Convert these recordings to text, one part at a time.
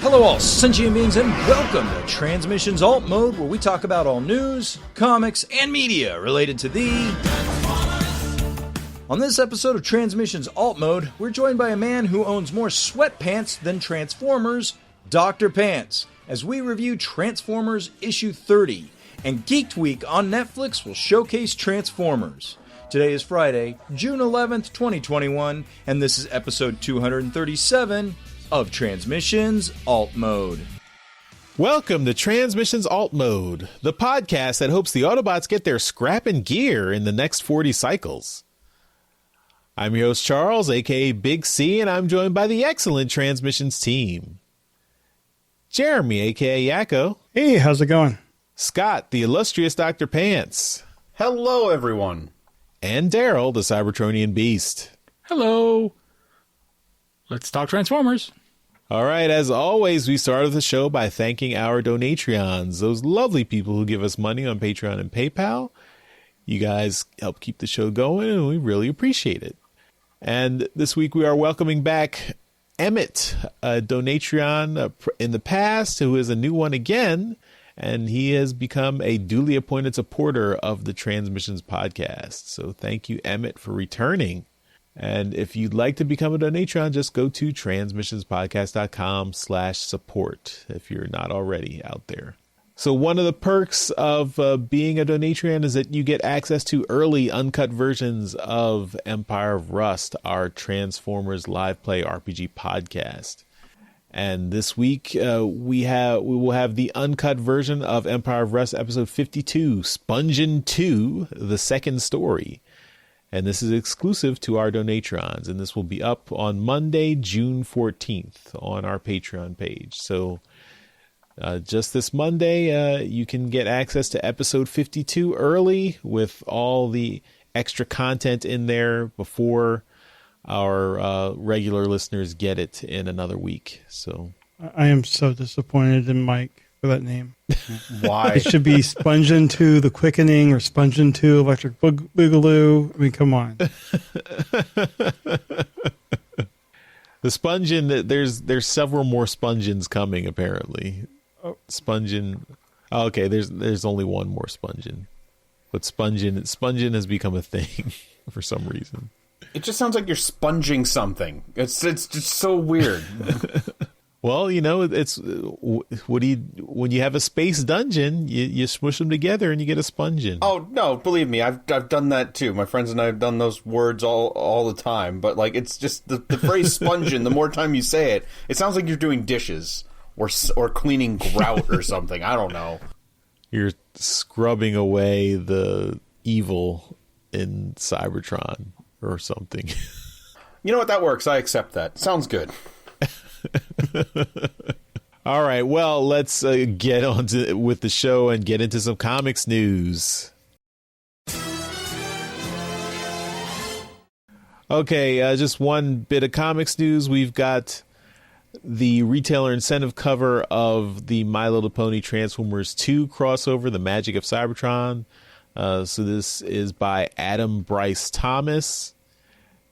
Hello all sentient beings and welcome to Transmissions Alt Mode, where we talk about all news, comics, and media related to thee. On this episode of Transmissions Alt Mode, we're joined by a man who owns more sweatpants than Transformers, Dr. Pants, as we review Transformers issue 30, and Geeked Week on Netflix will showcase Transformers. Today is Friday, June 11th, 2021, and this is episode 237 of Transmissions Alt Mode. Welcome to Transmissions Alt Mode, the podcast that hopes the Autobots get their scrap and gear in the next 40 cycles. I'm your host Charles, aka Big C, and I'm joined by the excellent Transmissions team. Jeremy, aka Yakko. Hey, how's it going? Scott, the illustrious Dr. Pants. Hello, everyone. And Daryl, the Cybertronian Beast. Hello. Let's talk Transformers. All right, as always, we started the show by thanking our Donatreons, those lovely people who give us money on Patreon and PayPal. You guys help keep the show going, and we really appreciate it. And this week we are welcoming back Emmett, a Donatreon in the past, who is a new one again, and he has become a duly appointed supporter of the Transmissions podcast. So thank you, Emmett, for returning. And if you'd like to become a Donatreon, just go to transmissionspodcast.com/support if you're not already out there. So one of the perks of being a Donatreon is that you get access to early uncut versions of Empire of Rust, our Transformers live play RPG podcast. And this week we will have the uncut version of Empire of Rust episode 52, Spongin 2, the second story. And this is exclusive to our Donatrons, and this will be up on Monday, June 14th on our Patreon page. So just this Monday, you can get access to episode 52 early with all the extra content in there before our regular listeners get it in another week. So I am so disappointed in Mike for that name. Why? It should be Spongin 2 The Quickening or Spongin 2 Electric Boogaloo. I mean, come on. The Spongin, there's several more Spongins coming, apparently. Spongin. Oh, okay, there's only one more Spongin. But Spongin has become a thing for some reason. It just sounds like you're sponging something. It's just so weird. Well, you know, it's when you have a space dungeon, you smush them together and you get a Spongin. Oh no, believe me, I've done that too. My friends and I have done those words all the time. But like, it's just the phrase spongin. The more time you say it, it sounds like you're doing dishes or cleaning grout or something. I don't know. You're scrubbing away the evil in Cybertron or something. You know what? That works. I accept that. Sounds good. All right, well, let's get on with the show and get into some comics news. Okay, just one bit of comics news. We've got the retailer incentive cover of the My Little Pony Transformers 2 crossover, The Magic of Cybertron. So this is by Adam Bryce Thomas.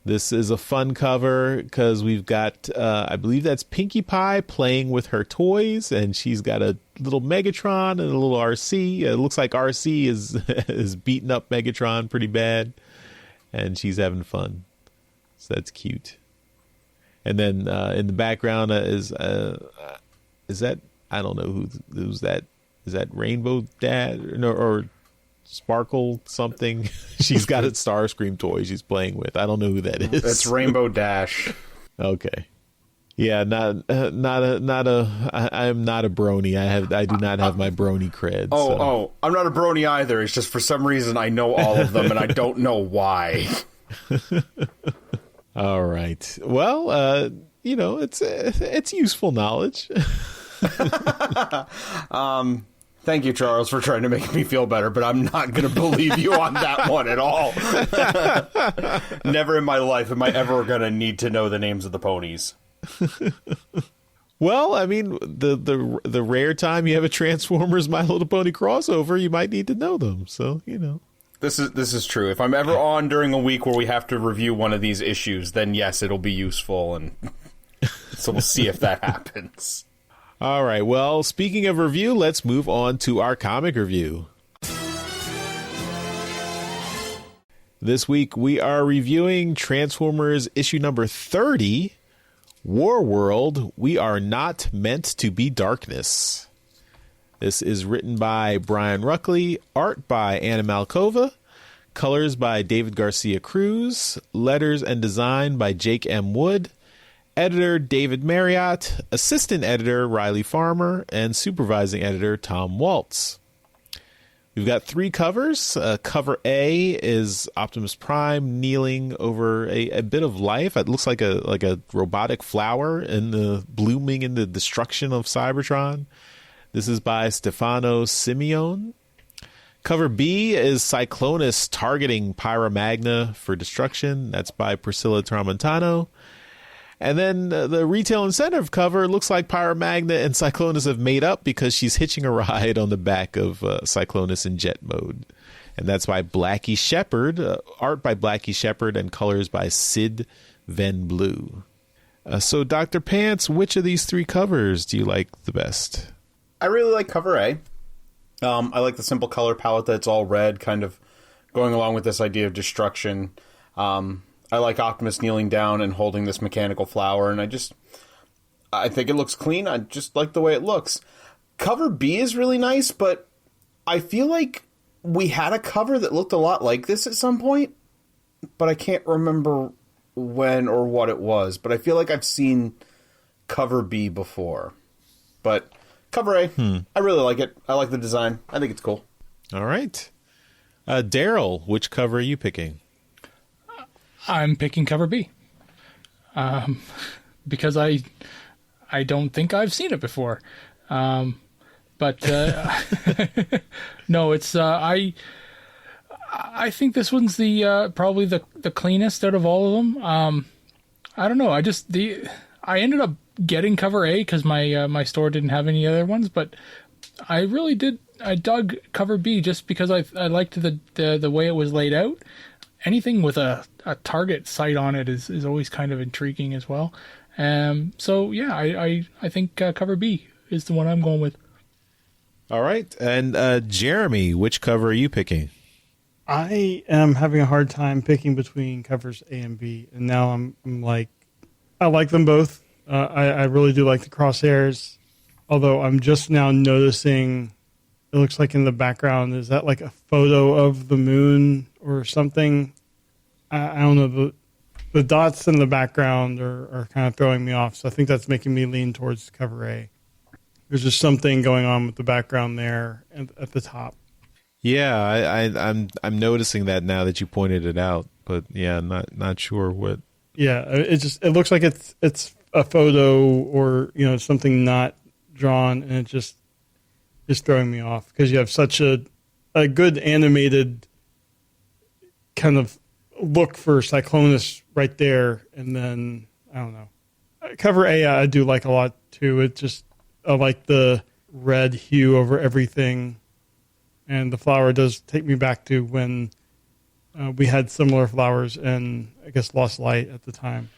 This is a fun cover because we've got, I believe that's Pinkie Pie playing with her toys, and she's got a little Megatron and a little RC. It looks like RC is beating up Megatron pretty bad, and she's having fun. So that's cute. And then in the background is that, I don't know who's that? Is that Rainbow Dad or Sparkle something? She's got a Starscream toy she's playing with. I don't know who that is. That's Rainbow Dash. Okay. Yeah, I am not a brony. I do not have my brony cred. Oh, I'm not a brony either. It's just for some reason I know all of them and I don't know why. All right. Well, you know, it's useful knowledge. Thank you, Charles, for trying to make me feel better, but I'm not going to believe you on that one at all. Never in my life am I ever going to need to know the names of the ponies. Well, I mean, the rare time you have a Transformers My Little Pony crossover, you might need to know them. So, you know. This is true. If I'm ever on during a week where we have to review one of these issues, then yes, it'll be useful, and so we'll see if that happens. All right. Well, speaking of review, let's move on to our comic review. This week, we are reviewing Transformers issue number 30, War World, We Are Not Meant to Be Darkness. This is written by Brian Ruckley, art by Anna Malkova, colors by David Garcia Cruz, letters and design by Jake M. Wood, editor David Marriott, assistant editor Riley Farmer, and supervising editor Tom Waltz. We've got 3 covers. Cover A is Optimus Prime kneeling over a bit of life. It looks like a robotic flower blooming in the destruction of Cybertron. This is by Stefano Simeone. Cover B is Cyclonus targeting Pyra Magna for destruction. That's by Priscilla Tramontano. And then the retail incentive cover looks like Pyra Magna and Cyclonus have made up because she's hitching a ride on the back of Cyclonus in jet mode. And that's by Blackie Shepherd, art by Blackie Shepherd, and colors by Sid Van Blue. So, Dr. Pants, which of these 3 covers do you like the best? I really like cover A. I like the simple color palette that's all red, kind of going along with this idea of destruction. I like Optimus kneeling down and holding this mechanical flower, and I think it looks clean. I just like the way it looks. Cover B is really nice, but I feel like we had a cover that looked a lot like this at some point, but I can't remember when or what it was. But I feel like I've seen cover B before. But cover A, I really like it. I like the design. I think it's cool. All right. Daryl, which cover are you picking? I'm picking cover B. Because I don't think I've seen it before. But no, it's I think this one's the probably the cleanest out of all of them. I don't know. I ended up getting cover A because my store didn't have any other ones, but I really did. I dug cover B just because I liked the way it was laid out. Anything with a target sight on it is always kind of intriguing as well. So yeah, I think cover B is the one I'm going with. All right. And Jeremy, which cover are you picking? I am having a hard time picking between covers A and B, and now I'm like, I like them both. I really do like the crosshairs, although I'm just now noticing it looks like in the background, is that like a photo of the moon or something? I don't know. The dots in the background are kind of throwing me off, so I think that's making me lean towards cover A. There's just something going on with the background there at the top. Yeah, I'm noticing that now that you pointed it out, but yeah, not sure what. Yeah, it looks like it's a photo or something not drawn, and it just is throwing me off because you have such a good animated kind of look for Cyclonus right there, and then I don't know. Cover A I do like a lot too. I like the red hue over everything, and the flower does take me back to when we had similar flowers and I guess Lost Light at the time.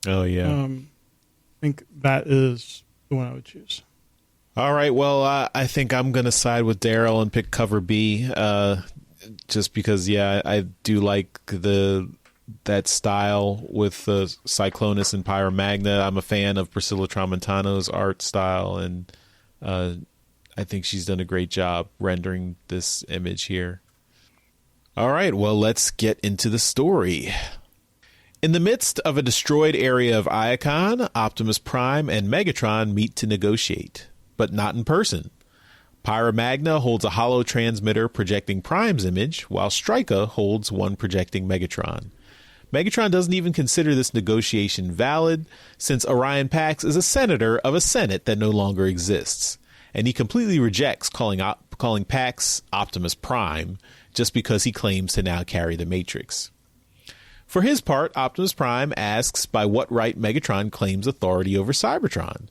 Oh yeah. I think that is the one I would choose. All right. Well, I think I'm going to side with Daryl and pick cover B, just because, yeah, I do like that style with Cyclonus and Pyra Magna. I'm a fan of Priscilla Tramontano's art style, and I think she's done a great job rendering this image here. All right. Well, let's get into the story. In the midst of a destroyed area of Iacon, Optimus Prime and Megatron meet to negotiate, but not in person. Pyra Magna holds a hollow transmitter projecting Prime's image, while Strika holds one projecting Megatron. Megatron doesn't even consider this negotiation valid, since Orion Pax is a senator of a Senate that no longer exists, and he completely rejects calling Pax Optimus Prime just because he claims to now carry the Matrix. For his part, Optimus Prime asks by what right Megatron claims authority over Cybertron.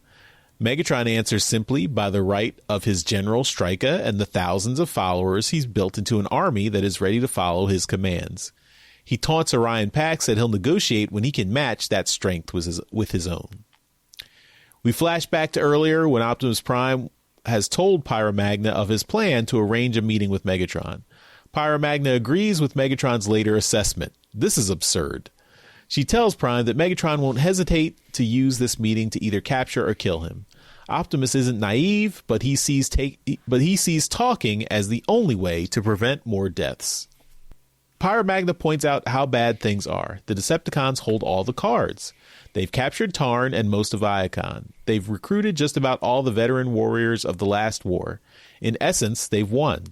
Megatron answers simply by the right of his General Strika and the thousands of followers he's built into an army that is ready to follow his commands. He taunts Orion Pax that he'll negotiate when he can match that strength with his own. We flash back to earlier when Optimus Prime has told Pyromagna of his plan to arrange a meeting with Megatron. Pyromagna agrees with Megatron's later assessment. This is absurd. She tells Prime that Megatron won't hesitate to use this meeting to either capture or kill him. Optimus isn't naive, but he sees talking as the only way to prevent more deaths. Pyromagna points out how bad things are. The Decepticons hold all the cards. They've captured Tarn and most of Iacon. They've recruited just about all the veteran warriors of the last war. In essence, they've won.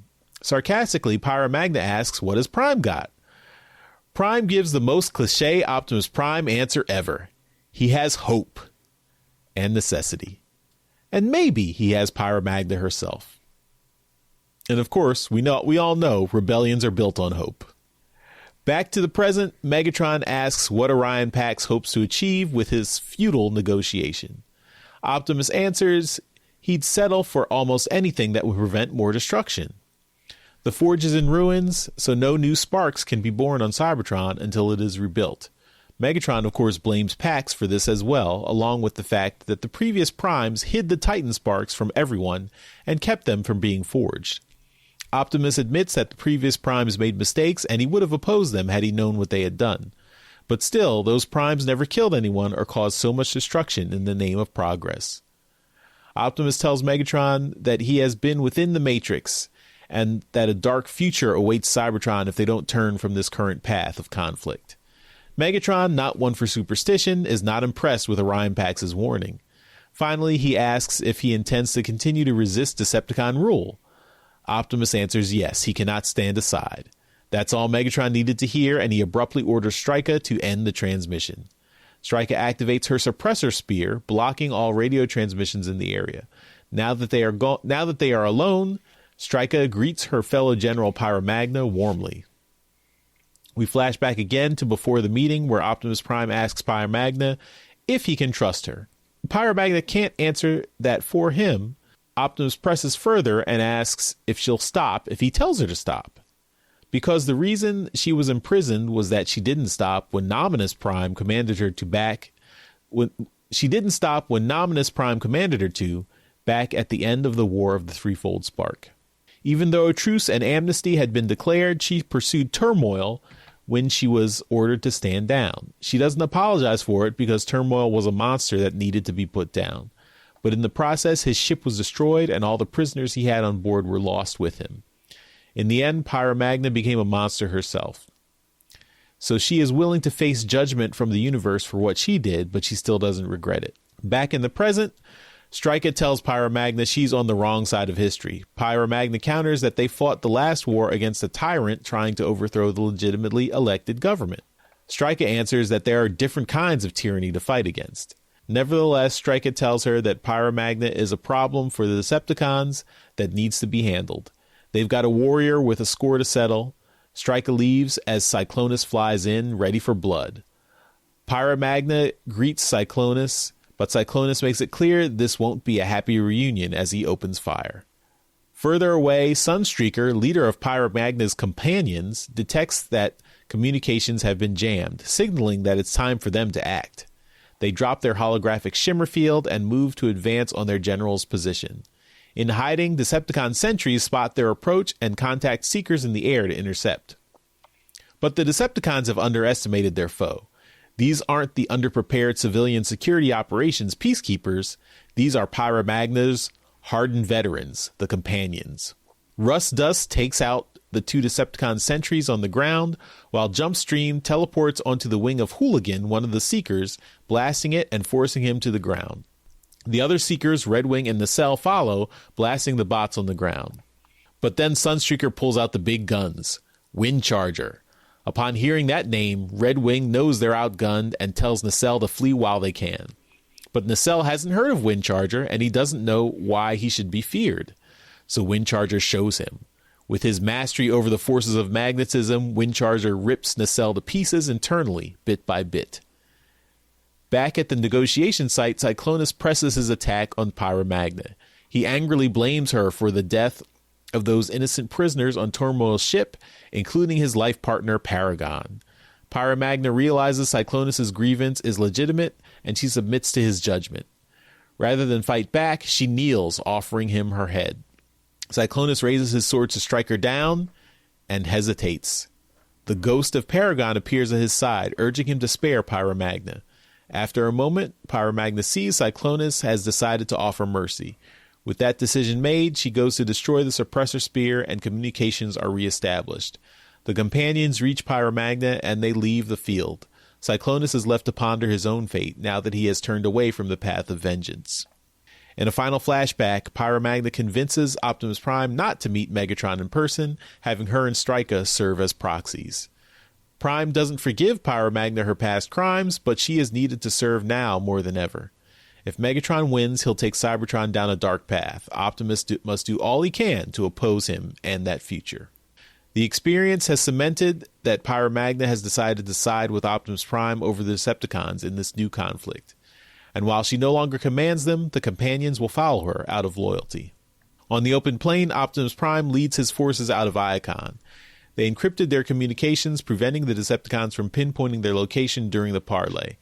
Sarcastically, Pyromagna asks, what has Prime got? Prime gives the most cliche Optimus Prime answer ever. He has hope and necessity. And maybe he has Pyromagna herself. And of course, we all know rebellions are built on hope. Back to the present, Megatron asks what Orion Pax hopes to achieve with his futile negotiation. Optimus answers he'd settle for almost anything that would prevent more destruction. The forge is in ruins, so no new sparks can be born on Cybertron until it is rebuilt. Megatron, of course, blames Pax for this as well, along with the fact that the previous primes hid the Titan sparks from everyone and kept them from being forged. Optimus admits that the previous primes made mistakes and he would have opposed them had he known what they had done. But still, those primes never killed anyone or caused so much destruction in the name of progress. Optimus tells Megatron that he has been within the Matrix and that a dark future awaits Cybertron if they don't turn from this current path of conflict. Megatron, not one for superstition, is not impressed with Orion Pax's warning. Finally, he asks if he intends to continue to resist Decepticon rule. Optimus answers yes, he cannot stand aside. That's all Megatron needed to hear, and he abruptly orders Strika to end the transmission. Strika activates her suppressor spear, blocking all radio transmissions in the area. Now that they are alone, Strika greets her fellow General Pyromagna warmly. We flash back again to before the meeting where Optimus Prime asks Pyromagna if he can trust her. Pyromagna can't answer that for him. Optimus presses further and asks if she'll stop if he tells her to stop. Because the reason she was imprisoned was that she didn't stop when Nominus Prime commanded her to back at the end of the War of the Threefold Spark. Even though a truce and amnesty had been declared, she pursued Turmoil when she was ordered to stand down. She doesn't apologize for it because Turmoil was a monster that needed to be put down. But in the process, his ship was destroyed and all the prisoners he had on board were lost with him. In the end, Pyromagna became a monster herself. So she is willing to face judgment from the universe for what she did, but she still doesn't regret it. Back in the present, Strika tells Pyromagna she's on the wrong side of history. Pyromagna counters that they fought the last war against a tyrant trying to overthrow the legitimately elected government. Strika answers that there are different kinds of tyranny to fight against. Nevertheless, Strika tells her that Pyromagna is a problem for the Decepticons that needs to be handled. They've got a warrior with a score to settle. Strika leaves as Cyclonus flies in, ready for blood. Pyromagna greets Cyclonus, but Cyclonus makes it clear this won't be a happy reunion as he opens fire. Further away, Sunstreaker, leader of Pyromagna's companions, detects that communications have been jammed, signaling that it's time for them to act. They drop their holographic shimmer field and move to advance on their general's position. In hiding, Decepticon sentries spot their approach and contact Seekers in the air to intercept. But the Decepticons have underestimated their foe. These aren't the underprepared civilian security operations peacekeepers. These are Pyromagna's hardened veterans, the Companions. Rust Dust takes out the two Decepticon sentries on the ground, while Jumpstream teleports onto the wing of Hooligan, one of the Seekers, blasting it and forcing him to the ground. The other Seekers, Redwing and Nacelle, follow, blasting the bots on the ground. But then Sunstreaker pulls out the big guns. Windcharger. Upon hearing that name, Redwing knows they're outgunned and tells Nacelle to flee while they can. But Nacelle hasn't heard of Windcharger, and he doesn't know why he should be feared. So Windcharger shows him. With his mastery over the forces of magnetism, Windcharger rips Nacelle to pieces internally, bit by bit. Back at the negotiation site, Cyclonus presses his attack on Pyromagna. He angrily blames her for the death of those innocent prisoners on Turmoil's ship, including his life partner Paragon. Pyromagna realizes Cyclonus' grievance is legitimate, and she submits to his judgment. Rather than fight back, she kneels, offering him her head. Cyclonus raises his sword to strike her down and hesitates. The ghost of Paragon appears at his side, urging him to spare Pyromagna. After a moment, Pyromagna sees Cyclonus has decided to offer mercy. With that decision made, she goes to destroy the suppressor spear and communications are reestablished. The companions reach Pyromagna and they leave the field. Cyclonus is left to ponder his own fate now that he has turned away from the path of vengeance. In a final flashback, Pyromagna convinces Optimus Prime not to meet Megatron in person, having her and Stryka serve as proxies. Prime doesn't forgive Pyromagna her past crimes, but she is needed to serve now more than ever. If Megatron wins, he'll take Cybertron down a dark path. Optimus must do all he can to oppose him and that future. The experience has cemented that Pyromagna has decided to side with Optimus Prime over the Decepticons in this new conflict. And while she no longer commands them, the companions will follow her out of loyalty. On the open plain, Optimus Prime leads his forces out of Iacon. They encrypted their communications, preventing the Decepticons from pinpointing their location during the parley.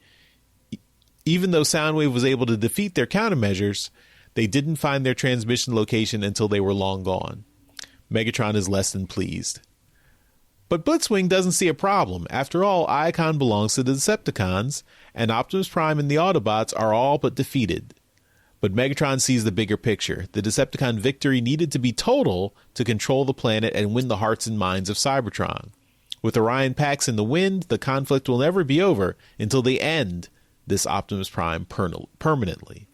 Even though Soundwave was able to defeat their countermeasures, they didn't find their transmission location until they were long gone. Megatron is less than pleased. But Blitzwing doesn't see a problem. After all, Iacon belongs to the Decepticons, and Optimus Prime and the Autobots are all but defeated. But Megatron sees the bigger picture. The Decepticon victory needed to be total to control the planet and win the hearts and minds of Cybertron. With Orion Pax in the wind, the conflict will never be over until they end this Optimus Prime permanently.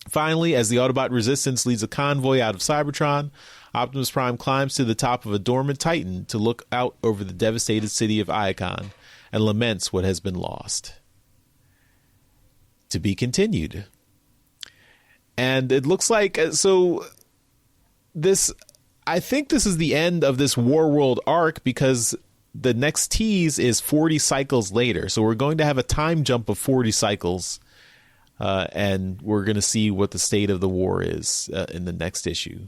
Finally, as the Autobot resistance leads a convoy out of Cybertron, Optimus Prime climbs to the top of a dormant Titan to look out over the devastated city of Iacon and laments what has been lost. To be continued. And it looks like, so this, I think this is the end of this Warworld arc because the next tease is 40 cycles later. So we're going to have a time jump of 40 cycles. And we're going to see what the state of the war is in the next issue.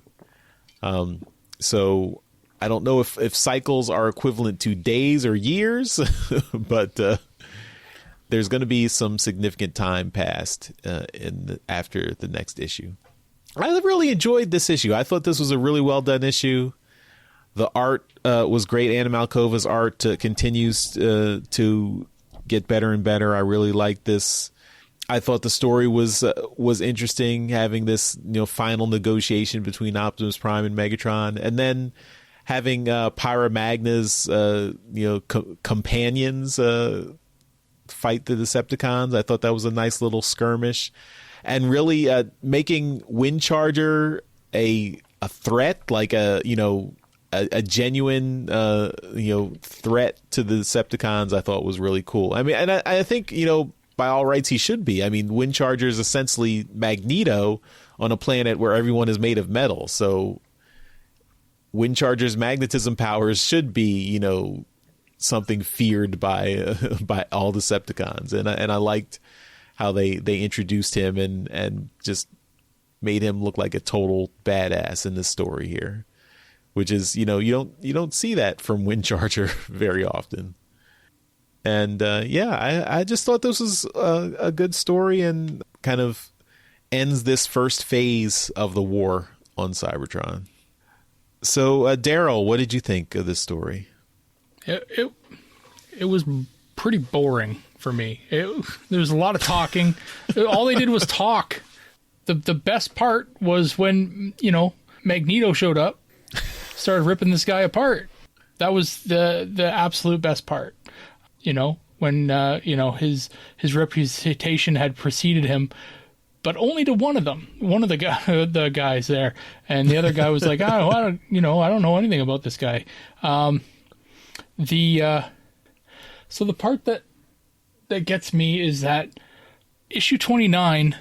So I don't know if cycles are equivalent to days or years, but there's going to be some significant time passed after the next issue. I really enjoyed this issue. I thought this was a really well done issue. The art was great. Anna Malkova's art continues to get better and better. I really like this. I thought the story was interesting, having this final negotiation between Optimus Prime and Megatron, and then having Pyromagna's companions fight the Decepticons. I thought that was a nice little skirmish, and really making Windcharger a threat, like a genuine threat to the Decepticons. I thought was really cool. I mean, and I think by all rights, he should be. I mean, Windcharger is essentially Magneto on a planet where everyone is made of metal. So Windcharger's magnetism powers should be, something feared by all Decepticons. And I liked how they introduced him and just made him look like a total badass in this story here, which is, you don't see that from Windcharger very often. And I just thought this was a good story and kind of ends this first phase of the war on Cybertron. So, Daryl, what did you think of this story? It was pretty boring for me. There was a lot of talking. All they did was talk. The best part was when Magneto showed up, started ripping this guy apart. That was the absolute best part. When his reputation had preceded him, but only to one of them, one of the guys there, and the other guy was like, I don't know anything about this guy. So the part that gets me is that issue 29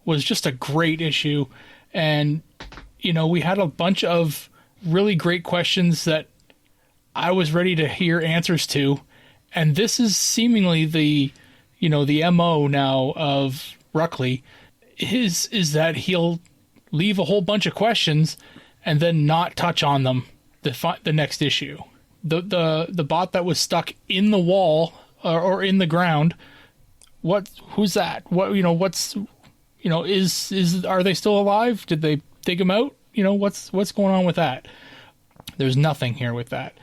was just a great issue, and we had a bunch of really great questions that I was ready to hear answers to. And this is seemingly the MO now of Ruckley is that he'll leave a whole bunch of questions and then not touch on them the next issue. The bot that was stuck in the wall or in the ground, who's that? What's are they still alive? Did they dig them out? What's going on with that? There's nothing here with that.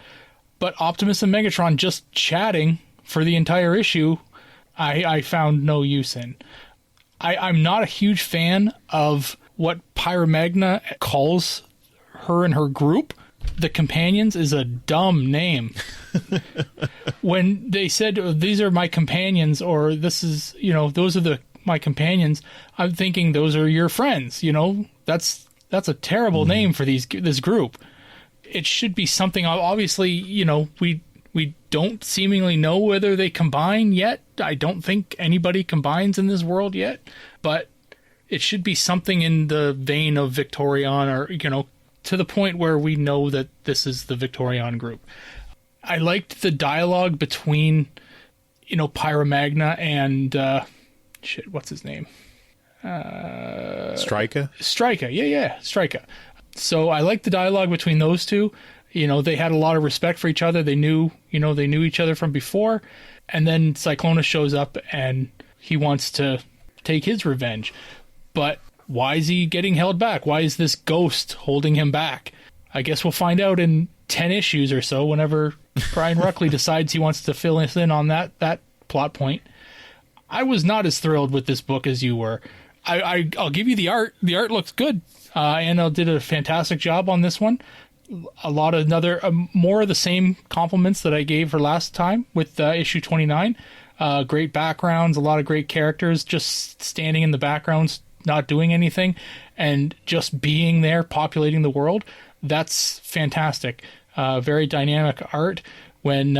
But Optimus and Megatron just chatting for the entire issue, I found no use in. I'm not a huge fan of what Pyromagna calls her and her group. The Companions is a dumb name. When they said, oh, these are my companions, or this is, those are my companions, I'm thinking those are your friends. That's a terrible name for this group. It should be something, obviously, we don't seemingly know whether they combine yet. I don't think anybody combines in this world yet, but it should be something in the vein of Victorion, or, to the point where we know that this is the Victorion group. I liked the dialogue between, Pyromagna and, what's his name? Stryka? Stryka, yeah, Stryka. So I liked the dialogue between those two. They had a lot of respect for each other. They knew each other from before. And then Cyclonus shows up and he wants to take his revenge. But why is he getting held back? Why is this ghost holding him back? I guess we'll find out in 10 issues or so, whenever Brian Ruckley decides he wants to fill us in on that plot point. I was not as thrilled with this book as you were. I'll give you the art. The art looks good. Anna did a fantastic job on this one. A lot of more of the same compliments that I gave her last time with issue 29. Great backgrounds, a lot of great characters just standing in the backgrounds, not doing anything, and just being there, populating the world. That's fantastic. Very dynamic art. When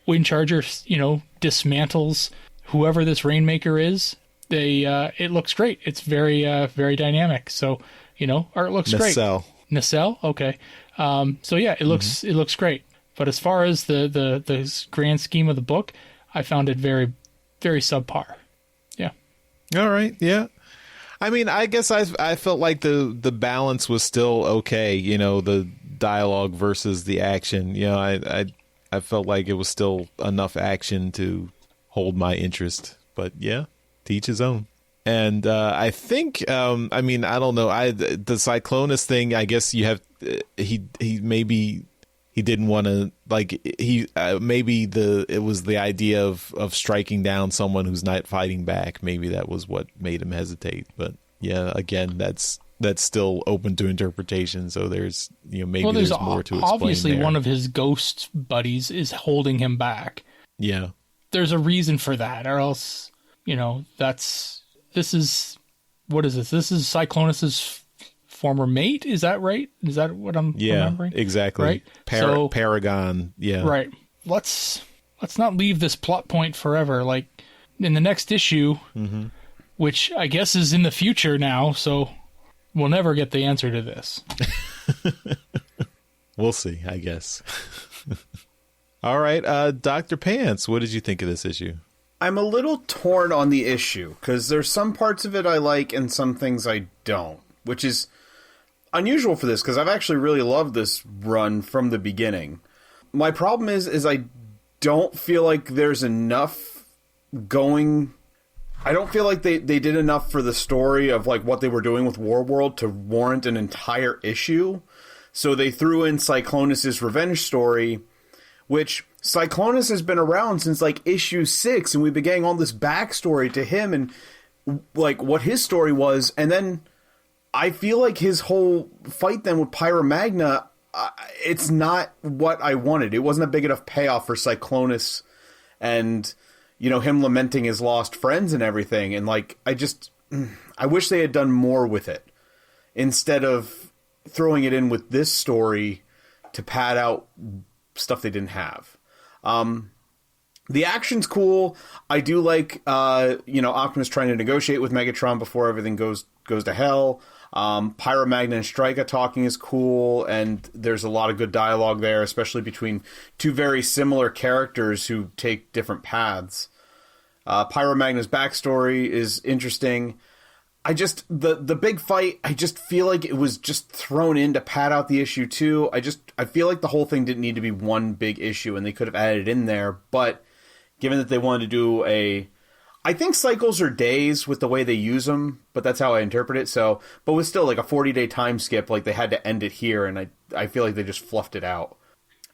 Windcharger, dismantles whoever this Rainmaker is, it looks great. It's very very dynamic. So art looks great. Nacelle, okay. So yeah, it looks great. But as far as the grand scheme of the book, I found it very, very subpar. Yeah. All right. Yeah. I mean, I guess I felt like the balance was still okay. The dialogue versus the action. I felt like it was still enough action to hold my interest. But yeah, to each his own. And I think, I don't know. The Cyclonus thing, I guess you have, he maybe he didn't want to, maybe it was the idea of striking down someone who's not fighting back. Maybe that was what made him hesitate. But yeah, again, that's still open to interpretation. So there's, maybe there's more to explain. Obviously, there. One of his ghost buddies is holding him back. Yeah. There's a reason for that, or else, this is Cyclonus's former mate. Is that right? Is that what I'm remembering? Exactly. Right. Paragon. Yeah. Right. Let's not leave this plot point forever. Like in the next issue, which I guess is in the future now, so we'll never get the answer to this. We'll see, I guess. All right, Dr. Pants, what did you think of this issue? I'm a little torn on the issue, because there's some parts of it I like and some things I don't, which is unusual for this, because I've actually really loved this run from the beginning. My problem is I don't feel like there's enough going... I don't feel like they did enough for the story of what they were doing with Warworld to warrant an entire issue. So they threw in Cyclonus' revenge story, which Cyclonus has been around since issue 6, and we've been getting all this backstory to him and what his story was. And then I feel like his whole fight then with Pyromagna, it's not what I wanted. It wasn't a big enough payoff for Cyclonus and him lamenting his lost friends and everything. And I wish they had done more with it instead of throwing it in with this story to pad out stuff they didn't have. The action's cool. I do like, Optimus trying to negotiate with Megatron before everything goes to hell. Pyromagna and Stryka talking is cool, and there's a lot of good dialogue there, especially between two very similar characters who take different paths. Pyromagna's backstory is interesting. The big fight, I just feel like it was just thrown in to pad out the issue too. I feel like the whole thing didn't need to be one big issue and they could have added it in there, but given that they wanted to do a I think cycles are days with the way they use them, but that's how I interpret it. So, but with still like a 40-day time skip, like they had to end it here, and I feel like they just fluffed it out.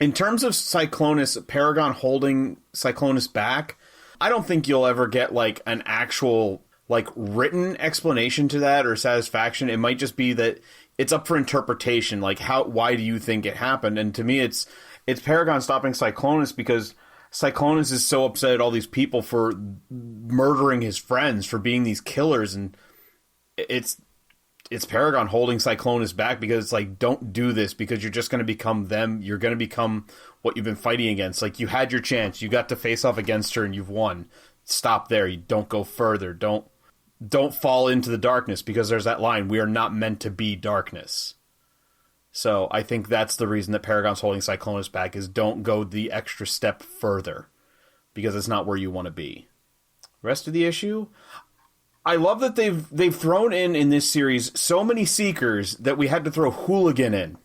In terms of Cyclonus, Paragon holding Cyclonus back, I don't think you'll ever get like an actual like written explanation to that or satisfaction. It might just be that it's up for interpretation. Like why do you think it happened? And to me, it's Paragon stopping Cyclonus because Cyclonus is so upset at all these people for murdering his friends, for being these killers, and it's Paragon holding Cyclonus back because it's like, don't do this because you're just going to become them. You're going to become what you've been fighting against. Like, you had your chance. You got to face off against her and you've won. Stop there. You don't go further. Don't fall into the darkness, because there's that line, we are not meant to be darkness. So I think that's the reason that Paragon's holding Cyclonus back, is don't go the extra step further, because it's not where you want to be. Rest of the issue, I love that they've thrown in this series so many Seekers that we had to throw Hooligan in.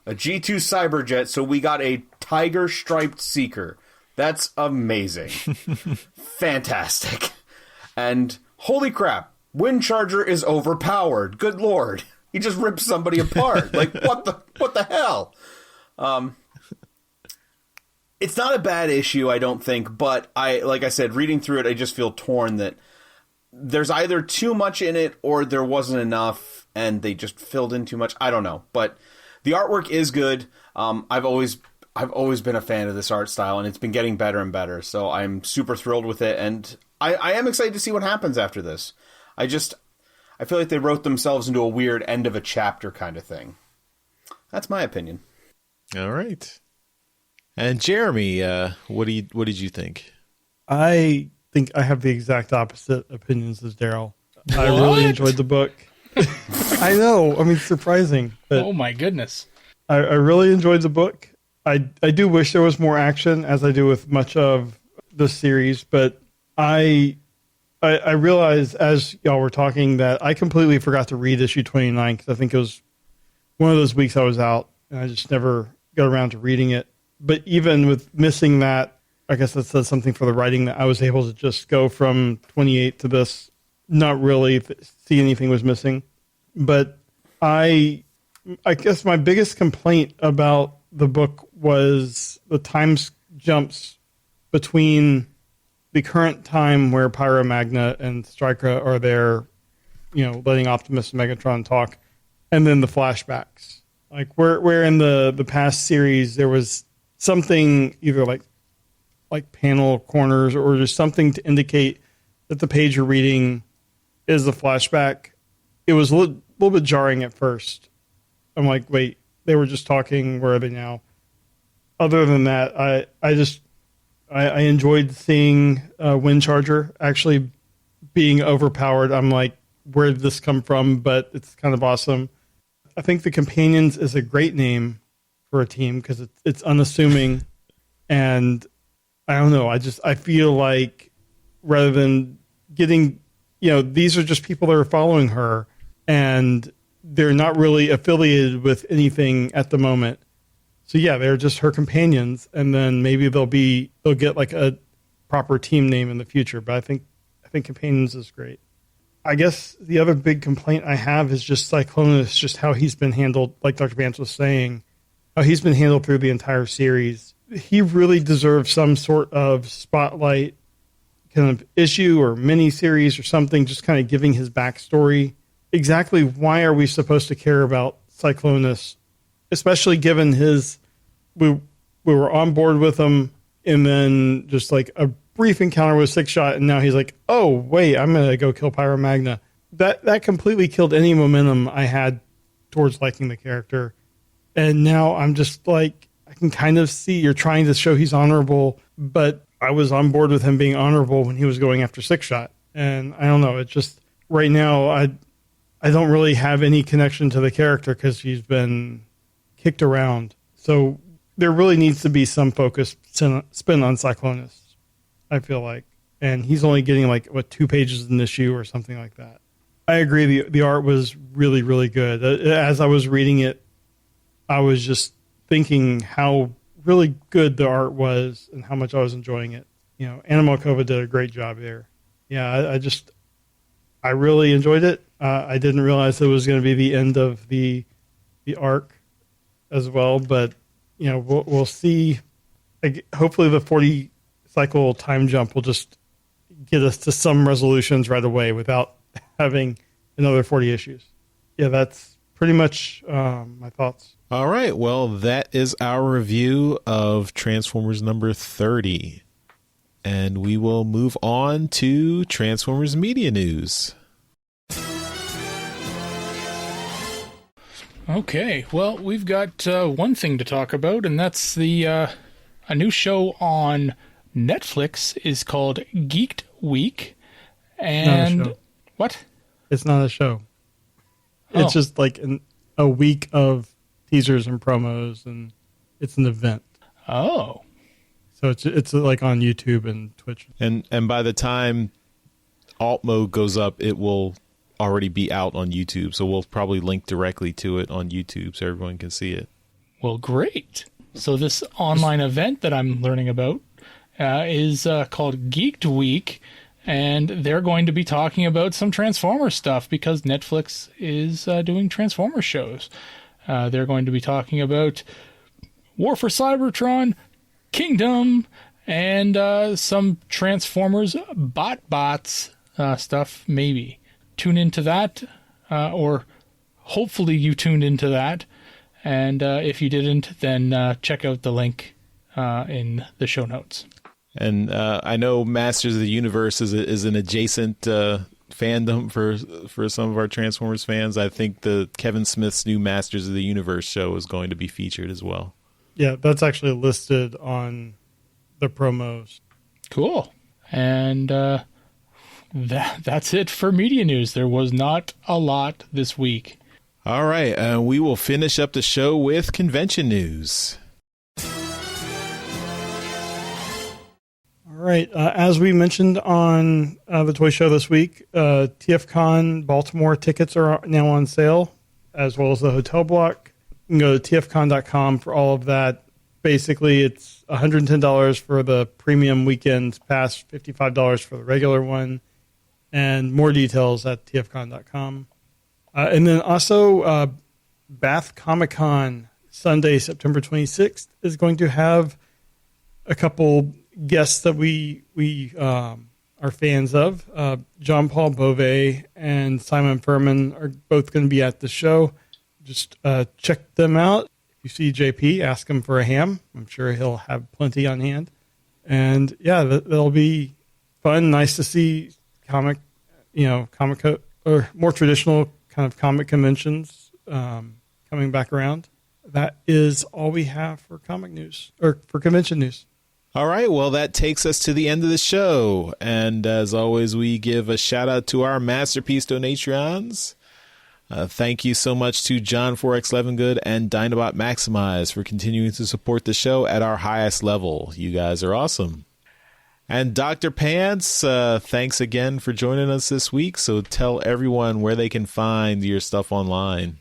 A G2 Cyberjet, so we got a tiger-striped Seeker. That's amazing. Fantastic. And holy crap, Windcharger is overpowered. Good lord. He just ripped somebody apart. Like, what the hell? It's not a bad issue, I don't think, but like I said, reading through it, I just feel torn that there's either too much in it or there wasn't enough and they just filled in too much. I don't know, but the artwork is good. I've always been a fan of this art style, and it's been getting better and better. So I'm super thrilled with it, and I am excited to see what happens after this. I feel like they wrote themselves into a weird end of a chapter kind of thing. That's my opinion. All right. And Jeremy, what did you think? I think I have the exact opposite opinions as Daryl. I really enjoyed the book. I know. I mean, surprising. But oh my goodness. I really enjoyed the book. I do wish there was more action, as I do with much of the series, but I realized as y'all were talking that I completely forgot to read issue 29, because I think it was one of those weeks I was out and I just never got around to reading it. But even with missing that, I guess that says something for the writing, that I was able to just go from 28 to this, not really see anything was missing. But I guess my biggest complaint about the book was the time jumps between the current time where Pyro Magna and Stryka are there, letting Optimus and Megatron talk, and then the flashbacks. Like where in the past series there was something either like panel corners or just something to indicate that the page you're reading is a flashback. It was a little bit jarring at first. I'm like, wait, they were just talking. Where are they now? Other than that, I enjoyed seeing Windcharger actually being overpowered. I'm like, where did this come from? But it's kind of awesome. I think the Companions is a great name for a team because it's unassuming, and I don't know. I feel like rather than getting, these are just people that are following her, and they're not really affiliated with anything at the moment. So yeah, they're just her companions, and then maybe they'll get like a proper team name in the future. But I think Companions is great. I guess the other big complaint I have is just Cyclonus, just how he's been handled, like Dr. Vance was saying, how he's been handled through the entire series. He really deserves some sort of spotlight kind of issue or mini-series or something, just kind of giving his backstory. Exactly why are we supposed to care about Cyclonus, especially given we were on board with him, and then just like a brief encounter with Six Shot, and now he's like, oh wait, I'm gonna go kill Pyro Magna. That completely killed any momentum I had towards liking the character. And now I'm just like, I can kind of see you're trying to show he's honorable, but I was on board with him being honorable when he was going after Six Shot. And I don't know, it just right now I don't really have any connection to the character because he's been kicked around. So there really needs to be some focus spin on Cyclonus, I feel like. And he's only getting 2 pages in this issue or something like that. I agree. The art was really, really good. As I was reading it, I was just thinking how really good the art was and how much I was enjoying it. Anna Malkova did a great job there. yeah, I really enjoyed it. I didn't realize it was going to be the end of the arc as well, but we'll see. Hopefully, the 40 cycle time jump will just get us to some resolutions right away without having another 40 issues. Yeah, that's pretty much my thoughts. All right. Well, that is our review of Transformers number 30. And we will move on to Transformers media news. Okay, well, we've got one thing to talk about, and that's a new show on Netflix is called Geeked Week. And Not a show. What? It's not a show. Oh. It's just like a week of teasers and promos, and it's an event. Oh. So it's like on YouTube and Twitch. And by the time alt mode goes up, it will already be out on YouTube. So we'll probably link directly to it on YouTube so everyone can see it. Well, great. So this online event that I'm learning about is called Geeked Week, and they're going to be talking about some Transformers stuff because Netflix is doing Transformers shows. They're going to be talking about War for Cybertron, Kingdom, and some Transformers bots stuff, maybe. Tune into that, or hopefully you tuned into that. And if you didn't, then check out the link in the show notes. And I know Masters of the Universe is an adjacent fandom for some of our Transformers fans. I think the Kevin Smith's new Masters of the Universe show is going to be featured as well. Yeah, that's actually listed on the promos. Cool. And that's it for media news. There was not a lot this week. All right, we will finish up the show with convention news. All right, as we mentioned on the toy show this week, TFCon Baltimore tickets are now on sale, as well as the hotel block. You can go to tfcon.com for all of that. Basically, it's $110 for the premium weekend pass, $55 for the regular one, and more details at tfcon.com. And then also, Bath Comic Con Sunday, September 26th, is going to have a couple guests that we are fans of. John Paul Beauvais and Simon Furman are both going to be at the show. Just check them out. If you see JP, ask him for a ham. I'm sure he'll have plenty on hand. And yeah, that'll be fun. Nice to see comic or more traditional kind of comic conventions coming back around. That is all we have for comic news or for convention news. All right, well, that takes us to the end of the show. And as always, we give a shout out to our Masterpiece Donatrons. Thank you so much to John 4X Levengood and Dinobot Maximize for continuing to support the show at our highest level. You guys are awesome. And Dr. Pants, thanks again for joining us this week. So tell everyone where they can find your stuff online.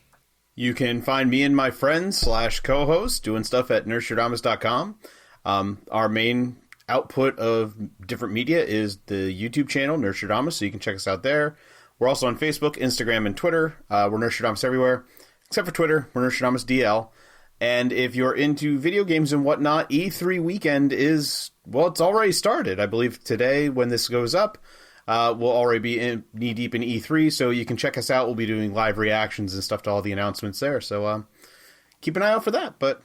You can find me and my friends / co-host doing stuff at nerdstradamus.com. Our main output of different media is the YouTube channel, Nerdstradamus, so you can check us out there. We're also on Facebook, Instagram, and Twitter. We're Nerdstradamus everywhere, except for Twitter. We're Nerdstradamus DL. And if you're into video games and whatnot, E3 weekend is, well, it's already started. I believe today, when this goes up, we'll already be knee-deep in E3, so you can check us out. We'll be doing live reactions and stuff to all the announcements there. So keep an eye out for that. But,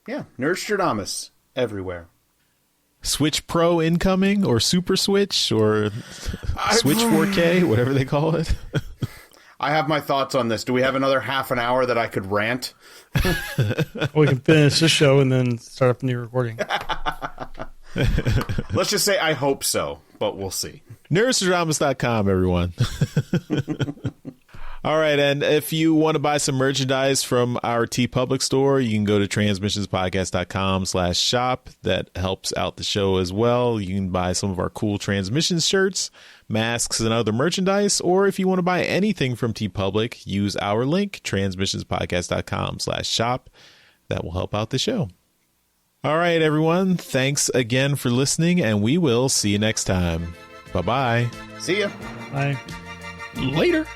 yeah, Nerdstradamus everywhere. Switch Pro incoming, or Super Switch, or Switch 4K, whatever they call it. I have my thoughts on this. Do we have another half an hour that I could rant? We can finish this show and then start up a new recording. Let's just say I hope so, but we'll see. Nerdstradamus.com, everyone. All right, and if you want to buy some merchandise from our TeePublic store, you can go to transmissionspodcast.com/shop. That helps out the show as well. You can buy some of our cool Transmissions shirts, masks, and other merchandise. Or if you want to buy anything from TeePublic, use our link, transmissionspodcast.com/shop. That will help out the show. All right, everyone. Thanks again for listening, and we will see you next time. Bye-bye. See ya. Bye. Later.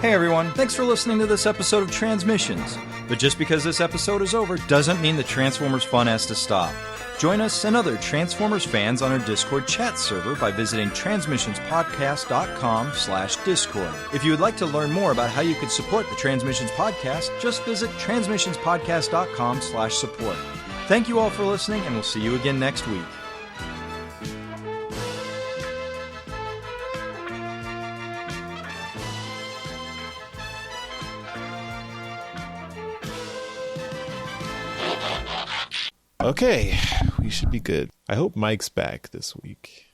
Hey everyone, thanks for listening to this episode of Transmissions. But just because this episode is over doesn't mean the Transformers fun has to stop. Join us and other Transformers fans on our Discord chat server by visiting transmissionspodcast.com/discord. If you would like to learn more about how you could support the Transmissions Podcast, just visit transmissionspodcast.com/support. Thank you all for listening, and we'll see you again next week. Okay, we should be good. I hope Mike's back this week.